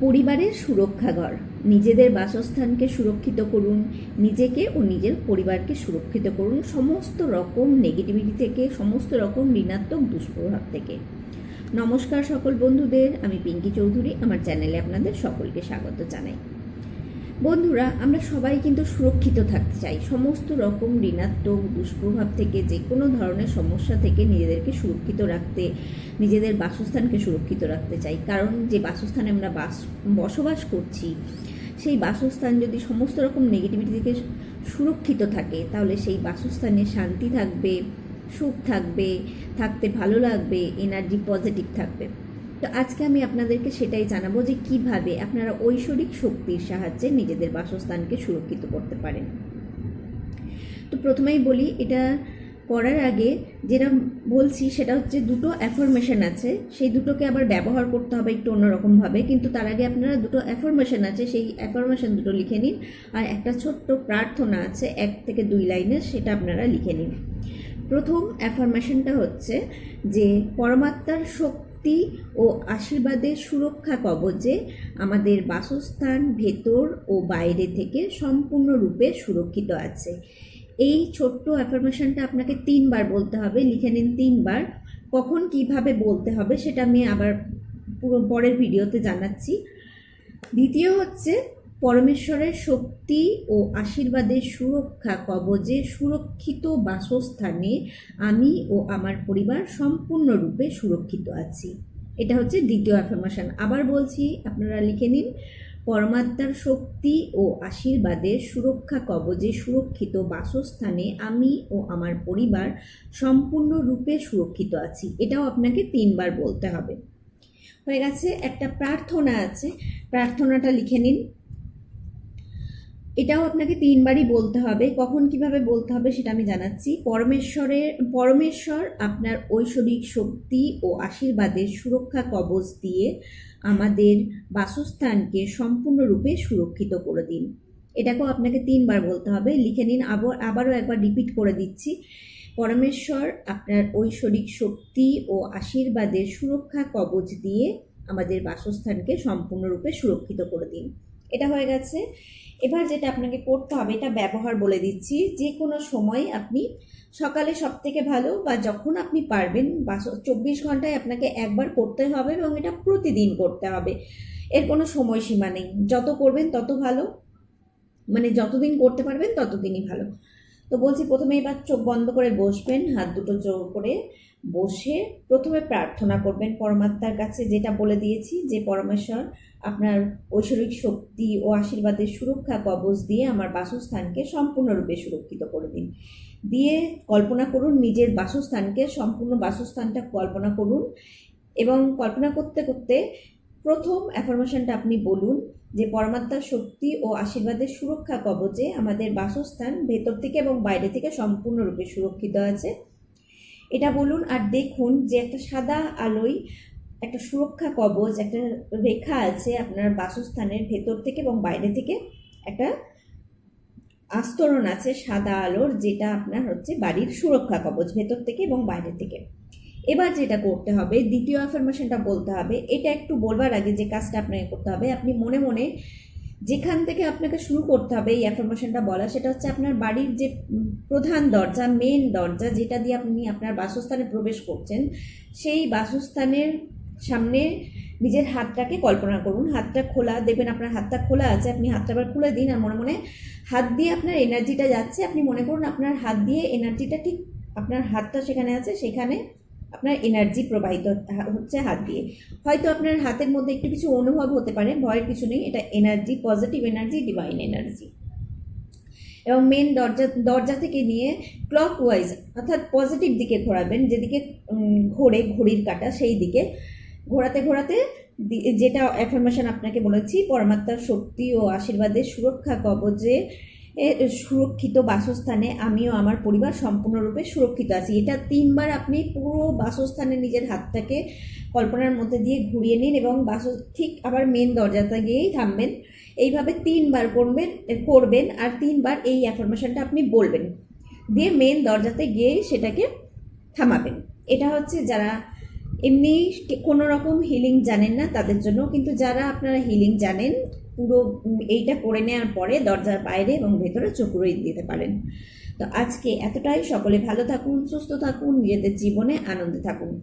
পরিবারের সুরক্ষাঘর। নিজেদের বাসস্থানকে সুরক্ষিত করুন, নিজেকে ও নিজের পরিবারকে সুরক্ষিত করুন সমস্ত রকম নেগেটিভিটি থেকে, সমস্ত রকম ঋণাত্মক দুষ্প্রভাব থেকে। নমস্কার সকল বন্ধুদের, আমি পিঙ্কি চৌধুরী। আমার চ্যানেলে আপনাদের সকলকে স্বাগত জানাই। বন্ধুরা, আমরা সবাই কিন্তু সুরক্ষিত থাকতে চাই সমস্ত রকম ঋণাত্মক দুষ্প্রভাব থেকে, যে কোনো ধরনের সমস্যা থেকে নিজেদেরকে সুরক্ষিত রাখতে, নিজেদের বাসস্থানকে সুরক্ষিত রাখতে চাই। কারণ যে বাসস্থানে আমরা বসবাস করছি, সেই বাসস্থান যদি সমস্ত রকম নেগেটিভিটি থেকে সুরক্ষিত থাকে, তাহলে সেই বাসস্থানে শান্তি থাকবে, সুখ থাকবে, থাকতে ভালো লাগবে, এনার্জি পজিটিভ থাকবে। তো আজকে আমি আপনাদেরকে সেটাই জানাবো যে কিভাবে আপনারা ঐশ্বরিক শক্তির সাহায্যে নিজেদের বাসস্থানকে সুরক্ষিত করতে পারেন। তো প্রথমেই বলি, এটা করার আগে যেটা বলছি সেটা হচ্ছে দুটো অ্যাফার্মেশন আছে, সেই দুটোকে আবার ব্যবহার করতে হবে একটু অন্যরকমভাবে। কিন্তু তার আগে আপনারা দুটো অ্যাফার্মেশন আছে, সেই অ্যাফার্মেশন দুটো লিখে নিন। আর একটা ছোট্ট প্রার্থনা আছে 1 থেকে 2 লাইনের, সেটা আপনারা লিখে নিন। প্রথম অ্যাফার্মেশনটা হচ্ছে যে পরমাত্মার শক্তি ও আশীর্বাদের সুরক্ষা কবচে আমাদের বাসস্থান ভেতর ও বাইরে থেকে সম্পূর্ণরূপে সুরক্ষিত আছে। এই ছোট্ট অ্যাফার্মেশনটা আপনাকে 3 বার বলতে হবে, লিখে নিন 3 বার। কখন কিভাবে বলতে হবে সেটা আমি আবার পুরো পরের ভিডিওতে জানাচ্ছি। দ্বিতীয় হচ্ছে পরমেশ্বরের শক্তি ও আশীর্বাদের সুরক্ষা কবচে সুরক্ষিত বাসস্থানে আমি ও আমার পরিবার সম্পূর্ণরূপে সুরক্ষিত আছি। এটা হচ্ছে দ্বিতীয় অ্যাফার্মেশন। আবার বলছি, আপনারা লিখে নিন। পরমাত্মার শক্তি ও আশীর্বাদের সুরক্ষা কবচে সুরক্ষিত বাসস্থানে আমি ও আমার পরিবার সম্পূর্ণরূপে সুরক্ষিত আছি। এটাও আপনাকে 3 বার বলতে হবে। হয়ে গেছে। একটা প্রার্থনা আছে, প্রার্থনাটা লিখে নিন। এটাও আপনাকে 3 বারই বলতে হবে। কখন কিভাবে বলতে হবে সেটা আমি জানাচ্ছি। পরমেশ্বর আপনার ঐশ্বরিক শক্তি ও আশীর্বাদের সুরক্ষা কবচ দিয়ে আমাদের বাসস্থানকে সম্পূর্ণরূপে সুরক্ষিত করে দিন। এটাকেও আপনাকে 3 বার বলতে হবে, লিখে নিন। আবারও একবার রিপিট করে দিচ্ছি। পরমেশ্বর আপনার ঐশ্বরিক শক্তি ও আশীর্বাদের সুরক্ষা কবচ দিয়ে আমাদের বাসস্থানকে সম্পূর্ণরূপে সুরক্ষিত করে দিন। এটা হয়ে গেছে। এবার যেটা আপনাকে করতে হবে, এটা ব্যবহার বলে দিচ্ছি। যে কোনো সময় আপনি সকালে সব থেকে ভালো, বা যখন আপনি পারবেন, 24 ঘন্টায় আপনাকে একবার করতে হবে এবং এটা প্রতিদিন করতে হবে। এর কোনো সময়সীমা নেই, যত করবেন তত ভালো, মানে যতদিন করতে পারবেন ততদিনই ভালো। তো বলছি, প্রথমে এবার চোখ বন্ধ করে বসবেন, হাত দুটো জোর করে বসে প্রথমে প্রার্থনা করবেন পরমাত্মার কাছে, যেটা বলে দিয়েছি যে পরমেশ্বর আপনার ঐশ্বরিক শক্তি ও আশীর্বাদের সুরক্ষা কবচ দিয়ে আমার বাসস্থানকে সম্পূর্ণরূপে সুরক্ষিত করে দিন। দিয়ে কল্পনা করুন নিজের বাসস্থানকে, সম্পূর্ণ বাসস্থানটা কল্পনা করুন। এবং কল্পনা করতে করতে প্রথম অ্যাফার্মেশনটা আপনি বলুন যে পরমাত্মার শক্তি ও আশীর্বাদের সুরক্ষা কবচে আমাদের বাসস্থান ভেতর থেকে এবং বাইরে থেকে সম্পূর্ণরূপে সুরক্ষিত আছে। এটা বলুন। আর দেখুন যে একটা সাদা আলোয় একটা সুরক্ষা কবচ, একটা রেখা আছে আপনার বাসস্থানের ভেতর থেকে এবং বাইরে থেকে, একটা আস্তরণ আছে সাদা আলোর, যেটা আপনার হচ্ছে বাড়ির সুরক্ষা কবচ ভেতর থেকে এবং বাইরে থেকে। এবার যেটা করতে হবে, দ্বিতীয় অ্যাফার্মেশনটা বলতে হবে। এটা একটু বলবার আগে যে কাজটা আপনাকে করতে হবে, আপনি মনে মনে যেখান থেকে আপনাকে শুরু করতে হবে এই অ্যাফার্মেশনটা বলা, সেটা হচ্ছে আপনার বাড়ির যে প্রধান দরজা, মেন দরজা, যেটা দিয়ে আপনি আপনার বাসস্থানে প্রবেশ করছেন, সেই বাসস্থানের সামনে নিজের হাতটাকে কল্পনা করুন। হাতটা খোলা, দেখবেন আপনার হাতটা খোলা আছে, আপনি হাতটা আবার খুলে দিন। আর মনে মনে হাত দিয়ে আপনার এনার্জিটা যাচ্ছে, আপনি মনে করুন আপনার হাত দিয়ে এনার্জিটা, ঠিক আপনার হাতটা সেখানে আছে, সেখানে আপনার এনার্জি প্রবাহিত হচ্ছে হাত দিয়ে। হয়তো আপনার হাতের মধ্যে একটু কিছু অনুভব হতে পারে, ভয়ের কিছু নেই, এটা energy, positive energy, divine energy. এবং মেন দরজা থেকে নিয়ে ক্লকওয়াইজ অর্থাৎ পজিটিভ দিকে ঘোরাবেন, যেদিকে ঘোরে ঘড়ির কাঁটা, সেই দিকে ঘোরাতে ঘোরাতে যেটা অ্যাফার্মেশন আপনাকে বলেছি, পরমাত্মার শক্তি ও আশীর্বাদের সুরক্ষা কবচে সুরক্ষিত বাসস্থানে আমিও আমার পরিবার সম্পূর্ণরূপে সুরক্ষিত আছি। এটা 3 বার আপনি পুরো বাসস্থানে নিজের হাতটাকে কল্পনার মধ্যে দিয়ে ঘুরিয়ে নিন এবং ঠিক আবার মেন দরজাতে গিয়েই থামবেন। এইভাবে 3 বার করবেন আর 3 বার এই অ্যাফার্মেশনটা আপনি বলবেন, দিয়ে মেন দরজাতে গিয়েই সেটাকে থামাবেন। এটা হচ্ছে যারা এমনি কোনো রকম হিলিং জানেন না তাদের জন্য, কিন্তু যারা আপনারা হিলিং জানেন পুরো এইটা করে নেওয়ার পরে দরজার বাইরে এবং ভেতরে চোখ রোদ দিতে পারেন। তো আজকে এতটাই। সকলে ভালো থাকুন, সুস্থ থাকুন, নিজেদের জীবনে আনন্দে থাকুন।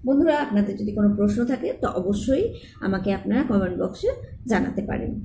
বন্ধুরা, আপনাদের যদি কোনো প্রশ্ন থাকে তো অবশ্যই আমাকে আপনারা কমেন্ট বক্সে জানাতে পারেন।